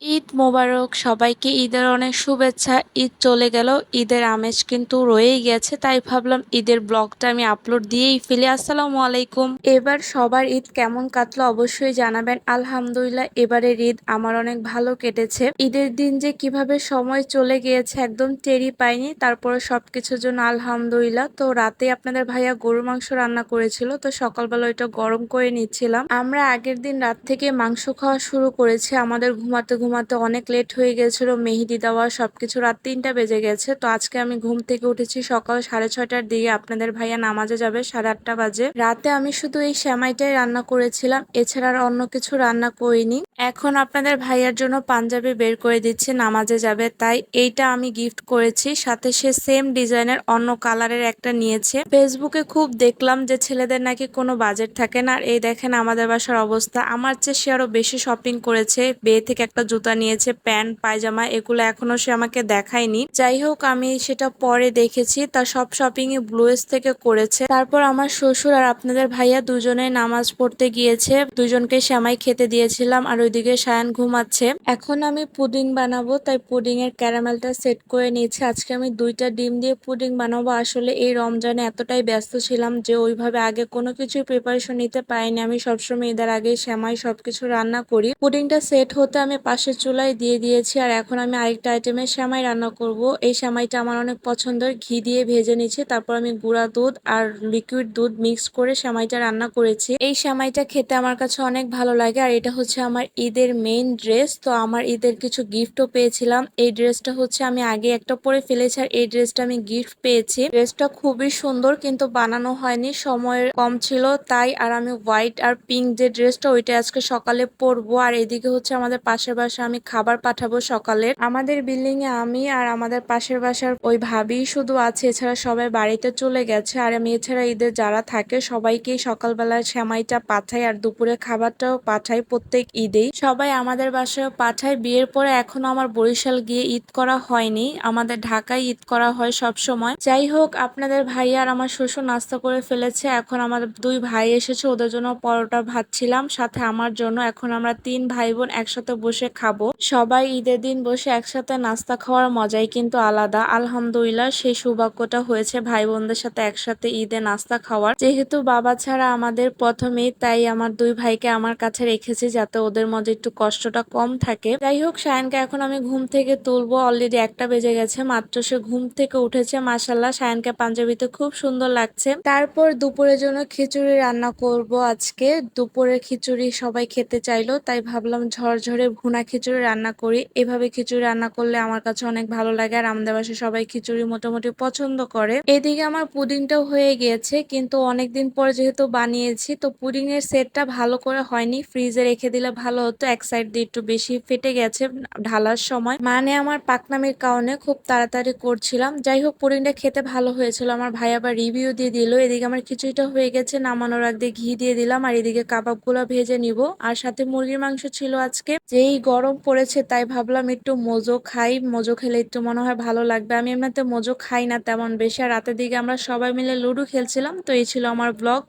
ঈদ মোবারক সবাইকে ঈদের অনেক শুভেচ্ছা। ঈদ চলে গেল, ঈদের আমেজ কিন্তু রয়েই গেছে, তাই ভাবলাম ঈদের ব্লগটা আমি আপলোড দিয়েই ফেলি। আসসালামু আলাইকুম। এবার সবার ঈদ কেমন কাটলো অবশ্যই জানাবেন। আলহামদুলিল্লাহ এবারের ঈদ আমার অনেক ভালো কেটেছে। ঈদের দিন যে কিভাবে সময় চলে গিয়েছে একদম টেরই পাইনি। তারপরে সবকিছুর জন্য আলহামদুলিল্লাহ। তো রাতে আপনাদের ভাইয়া গরুর মাংস রান্না করেছিল, তো সকালবেলা ওইটা গরম করে নিচ্ছিলাম। আমরা আগের দিন রাত থেকে মাংস খাওয়া শুরু করেছি। আমাদের ঘুমাতে ঘুমাতে অনেক লেট হয়ে গেছিল, মেহেদি দেওয়া সবকিছু রাত 3টা বেজে গেছে। তো আজকে আমি ঘুম থেকে উঠেছি সকাল 6:30টার দিকে। আপনাদের ভাইয়া নামাজে যাবে 8:30 বাজে। রাতে আমি শুধু এই সেমাইটাই রান্না করেছিলাম, এছাড়া আর অন্য কিছু রান্না করিনি। এখন আপনাদের ভাইয়ার জন্য পাঞ্জাবি বের করে দিচ্ছি, নামাজে যাবে তাই। এইটা আমি গিফট করেছি, সাথে সে সেম ডিজাইনের অন্য কালারের একটা নিয়েছে। ফেসবুকে খুব দেখলাম যে ছেলেদের নাকি কোনো বাজেট থাকে না, আর এই দেখেন আমাদের বাসার অবস্থা। আমার চেয়ে সে আরো বেশি শপিং করেছে। বিয়ে থেকে একটা জুতা নিয়েছে, প্যান্ট পায়জামা, এগুলো এখনো সে আমাকে দেখায়নি। যাই হোক, আমি সেটা পরে দেখেছি। তার সব শপিং এ ব্লুয়েস থেকে করেছে। তারপর আমার শ্বশুর আর আপনাদের ভাইয়া দুজনে নামাজ পড়তে গিয়েছে, দুজনকে সেমাই খেতে দিয়েছিলাম, আর ওইদিকে সায়ান ঘুমাচ্ছে। এখন আমি পুডিং বানাবো, তাই পুডিং এর ক্যারামেলটা সেট করে নিয়েছি। আজকে আমি 2টা ডিম দিয়ে পুডিং বানাবো। আসলে এই রমজানে এতটাই ব্যস্ত ছিলাম যে ওইভাবে আগে কোনো কিছু প্রিপারেশন নিতে পারিনি। আমি সবসময় ঈদের আগে সেমাই সবকিছু রান্না করি। পুডিংটা সেট হতে আমি পাশের চুলায় দিয়ে দিয়েছি, আর এখন আমি আরেকটা আইটেমের সেমাই রান্না করব। এই সেমাইটা আমার অনেক পছন্দের, ঘি দিয়ে ভেজে নিচ্ছি। তারপর আমি গুঁড়া দুধ আর লিকুইড দুধ মিক্স করে সেমাইটা রান্না করেছি। এই সেমাইটা খেতে আমার কাছে অনেক ভালো লাগে, আর এটা হচ্ছে আমার ঈদের মেইন ড্রেস। তো আমার ঈদের কিছু গিফটও পেয়েছিলাম। এই ড্রেসটা হচ্ছে আমি আগে একটা পরে ফেলেছি, আর এই ড্রেসটা আমি গিফট পেয়েছি। ড্রেসটা খুবই সুন্দর, কিন্তু বানানো হয়নি, সময়ের কম ছিল তাই। আর আমি হোয়াইট আর পিঙ্ক যে ড্রেসটা, ওইটা আজকে সকালে পরবো। আর এদিকে হচ্ছে আমাদের পাশের বাসায় আমি খাবার পাঠাবো সকালের। আমাদের বিল্ডিং এ আমি আর আমাদের পাশের বাসার ওই ভাবি শুধু আছে, এছাড়া সবাই বাড়িতে চলে গেছে। আর আমি এছাড়া ঈদের যারা থাকে সবাইকেই সকালবেলায় সেমাইটা পাঠাই, আর দুপুরে খাবারটাও পাঠাই। প্রত্যেক ঈদেই সবাই আমাদের বাসায় পাঠায়। বিয়ের পরে এখনো আমার বরিশাল গিয়ে ঈদ করা হয়নি, আমাদের ঢাকায় ঈদ করা হয় সব সময়। যাই হোক, আপনাদের ভাই আর আমার শ্বশুর নাস্তা করে ফেলেছে। এখন আমাদের 2 ভাই এসেছে, ওদের জন্য পরোটা ভাজছিলাম, সাথে আমার জন্য। এখন আমরা 3 ভাই বোন একসাথে বসে খাবো। সবাই ঈদের দিন বসে একসাথে নাস্তা খাওয়ার মজাই কিন্তু আলাদা। আলহামদুলিল্লাহ সেই সৌভাগ্যটা হয়েছে ভাই বোনদের সাথে একসাথে ঈদে নাস্তা খাওয়ার। যেহেতু বাবা ছাড়া আমাদের প্রথম ঈদ, তাই আমার 2 ভাইকে আমার কাছে রেখেছি যাতে ওদের মধ্যে একটু কষ্টটা কম থাকে। যাই হোক, সায়ানকে এখন আমি ঘুম থেকে তুলবো। অলরেডি 1টা বেজে গেছে, মাত্র সে ঘুম থেকে উঠেছে। মাশাল্লাহ সায়ানকে পাঞ্জাবিতে খুব সুন্দর লাগছে। তারপর দুপুরের জন্য খিচুড়ি রান্না করব আজকে। দুপুরে খিচুড়ি সবাই খেতে চাইলো, তাই ভাবলাম ঝরঝরে ভুনা খিচুড়ি রান্না করি। এভাবে খিচুড়ি রান্না করলে আমার কাছে অনেক ভালো লাগে, আর আমাদের বাসায় সবাই খিচুড়ি মোটামুটি পছন্দ করে। এদিকে আমার পুডিংটাও হয়ে গিয়েছে, কিন্তু অনেকদিন পর যেহেতু বানিয়েছি, তো পুডিং এর সেটটা ভালো করে হয়নি। ফ্রিজে রেখে দিলে ভালো হতো, এক সাইড দিয়ে একটু বেশি ফেটে গেছে ঢালার সময়। মানে আমার পাকনামির কারণে খুব তাড়াতাড়ি করছিলাম। যাই হোক, পুডিংটা খেতে ভালো হয়েছিল। আমার ভাই আবার রিভিউ দিয়ে দিল। এদিকে আমার খিচুড়িটা হয়ে গেছে, নামানোর আগ দিয়ে ঘি দিয়ে দিলাম, আর এদিকে কাবাবগুলো ভেজে নিব। আর সাথে মুরগির মাংস ছিল আজকে। যেই গরম পড়েছে তাই ভাবলাম একটু মোজো খাই, মোজো খেলে একটু মনে হয় ভালো লাগবে। আমি এমনিতে মোজো খাই না তেমন বেশি। আর রাতের দিকে আমরা সবাই মিলে লুডো খেলছিলাম। তো এই ছিল আমার ব্লগ।